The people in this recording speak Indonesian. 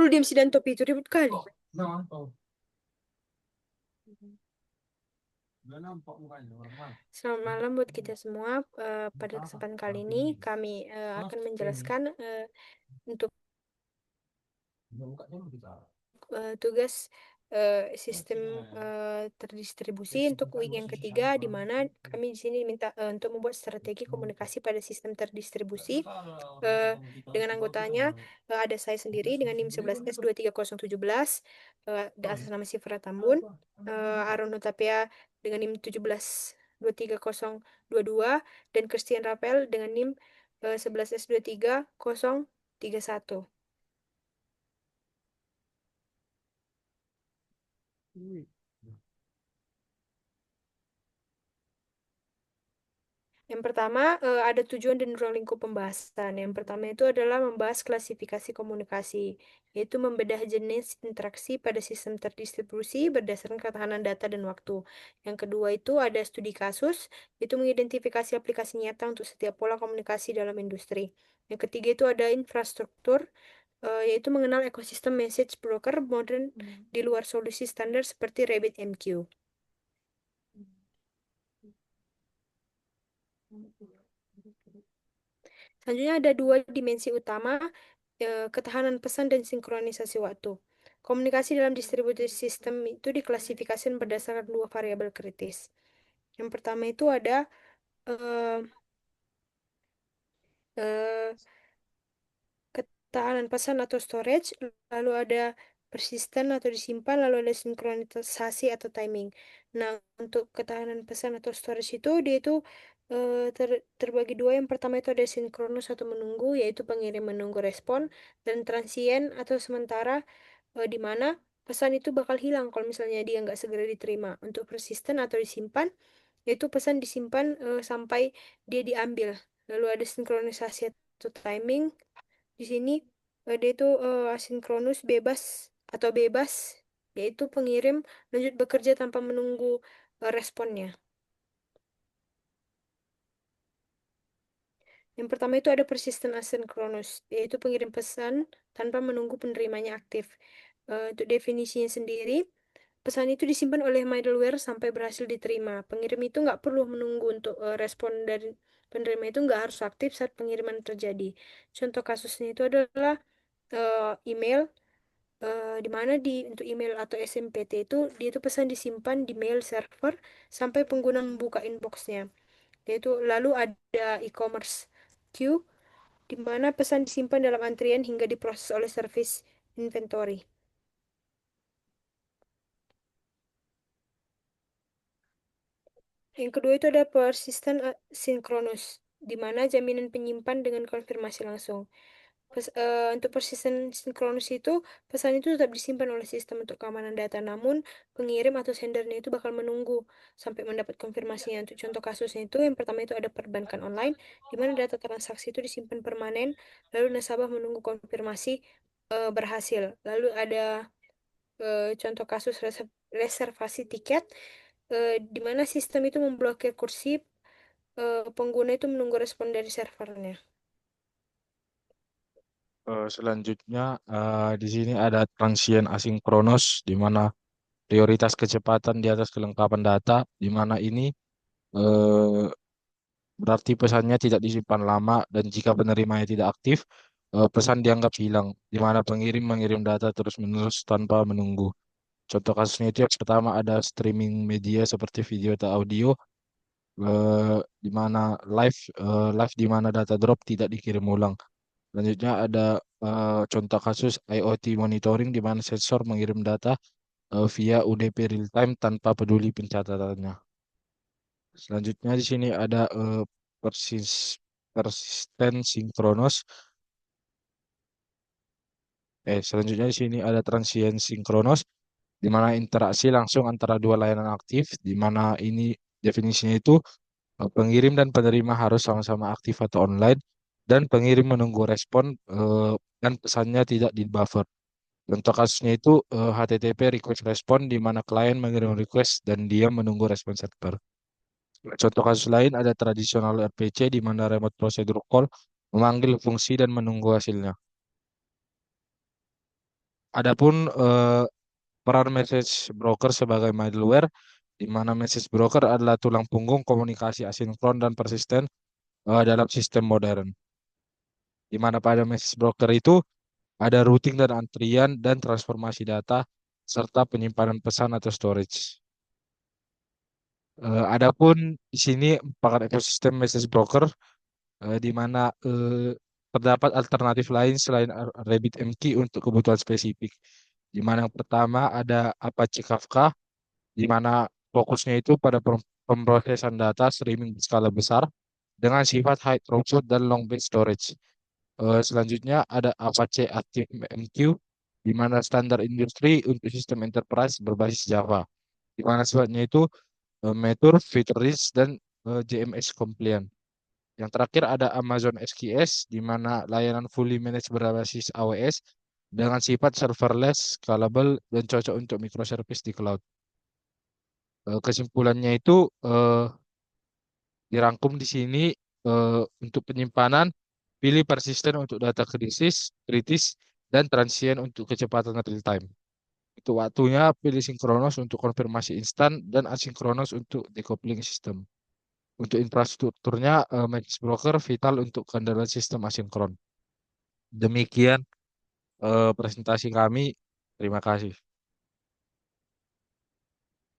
dulu diam si Danto itu ribut kali. Selamat malam buat kita semua. Pada kesempatan kali ini kami akan menjelaskan untuk tugas sistem terdistribusi untuk week yang ketiga, di mana kami di sini minta untuk membuat strategi komunikasi pada sistem terdistribusi eh, dengan anggotanya. Ada saya sendiri dengan NIM 11S23017, atas nama Sifra Tambun, Aron Nutapea dengan NIM 17 23022, dan Christian Rapel dengan NIM 11S23031. Yang pertama, ada tujuan dan ruang lingkup pembahasan. Yang pertama itu adalah membahas klasifikasi komunikasi, yaitu membedah jenis interaksi pada sistem terdistribusi berdasarkan ketahanan data dan waktu. Yang kedua itu ada studi kasus, itu mengidentifikasi aplikasi nyata untuk setiap pola komunikasi dalam industri. Yang ketiga itu ada infrastruktur, yaitu mengenal ekosistem message broker modern di luar solusi standar seperti RabbitMQ. Selanjutnya ada dua dimensi utama, ketahanan pesan dan sinkronisasi waktu. Komunikasi dalam distributed system itu diklasifikasikan berdasarkan dua variabel kritis. Yang pertama itu ada eh, eh, ketahanan pesan atau storage, lalu ada persisten atau disimpan, lalu ada sinkronisasi atau timing. Nah, untuk ketahanan pesan atau storage itu dia itu terbagi dua. Yang pertama itu ada sinkronus atau menunggu, yaitu pengirim menunggu respon, dan transien atau sementara, di mana pesan itu bakal hilang kalau misalnya dia nggak segera diterima. Untuk persisten atau disimpan, yaitu pesan disimpan sampai dia diambil. Lalu ada sinkronisasi atau timing. Di sini dia itu asinkronus bebas atau bebas, yaitu pengirim lanjut bekerja tanpa menunggu responnya. Yang pertama itu ada persistent asynchronous, yaitu pengirim pesan tanpa menunggu penerimanya aktif. Untuk definisinya sendiri, pesan itu disimpan oleh middleware sampai berhasil diterima. Pengirim itu nggak perlu menunggu untuk respon dari penerima, itu nggak harus aktif saat pengiriman terjadi. Contoh kasusnya itu adalah email, di mana untuk email atau SMPT itu dia itu pesan disimpan di mail server sampai pengguna membuka inboxnya. Yaitu lalu ada e-commerce queue, di mana pesan disimpan dalam antrian hingga diproses oleh service inventory. Yang kedua itu ada persistent synchronous, di mana jaminan penyimpan dengan konfirmasi langsung. Untuk persistent synchronous itu, pesan itu tetap disimpan oleh sistem untuk keamanan data, namun pengirim atau sendernya itu bakal menunggu sampai mendapat konfirmasinya. Untuk contoh kasusnya itu, yang pertama itu ada perbankan online, di mana data transaksi itu disimpan permanen, lalu nasabah menunggu konfirmasi berhasil. Lalu ada contoh kasus reservasi tiket, di mana sistem itu memblokir kursi, pengguna itu menunggu respon dari servernya. Selanjutnya di sini ada transient asinkronus di mana prioritas kecepatan di atas kelengkapan data, di mana ini eh, berarti pesannya tidak disimpan lama dan jika penerimanya tidak aktif, pesan dianggap hilang, di mana pengirim mengirim data terus-menerus tanpa menunggu. Contoh kasusnya itu yang pertama ada streaming media seperti video atau audio, di mana live di mana data drop tidak dikirim ulang. Selanjutnya ada contoh kasus IoT monitoring di mana sensor mengirim data via UDP real time tanpa peduli pencatatannya. Selanjutnya di sini ada persisten sinkronos. Selanjutnya di sini ada transient sinkronos di mana interaksi langsung antara dua layanan aktif, di mana ini definisinya itu pengirim dan penerima harus sama-sama aktif atau online, dan pengirim menunggu respon dan pesannya tidak di buffer. Contoh kasusnya itu HTTP request respon di mana klien mengirim request dan dia menunggu respon server. Contoh kasus lain ada tradisional RPC di mana remote procedure call memanggil fungsi dan menunggu hasilnya. Adapun peran message broker sebagai middleware, di mana message broker adalah tulang punggung komunikasi asinkron dan persisten dalam sistem modern. Di mana pada message broker itu ada routing dan antrian dan transformasi data serta penyimpanan pesan atau storage. Adapun di sini paket ekosistem message broker di mana terdapat alternatif lain selain RabbitMQ untuk kebutuhan spesifik. Di mana yang pertama ada Apache Kafka, di mana fokusnya itu pada pemrosesan data streaming berskala besar dengan sifat high throughput dan long base storage. Selanjutnya ada Apache ActiveMQ, di mana standar industri untuk sistem enterprise berbasis Java, di mana sifatnya itu mature, feature rich, dan JMS compliant. Yang terakhir ada Amazon SQS, di mana layanan fully managed berbasis AWS dengan sifat serverless, scalable, dan cocok untuk microservice di cloud. Kesimpulannya itu eh, dirangkum di sini untuk penyimpanan, pilih persisten untuk data kritis, dan transient untuk kecepatan real time. Untuk waktunya, pilih sinkronos untuk konfirmasi instan dan asinkronos untuk decoupling sistem. Untuk infrastrukturnya, Matrix Broker vital untuk keandalan sistem asinkron. Demikian presentasi kami. Terima kasih.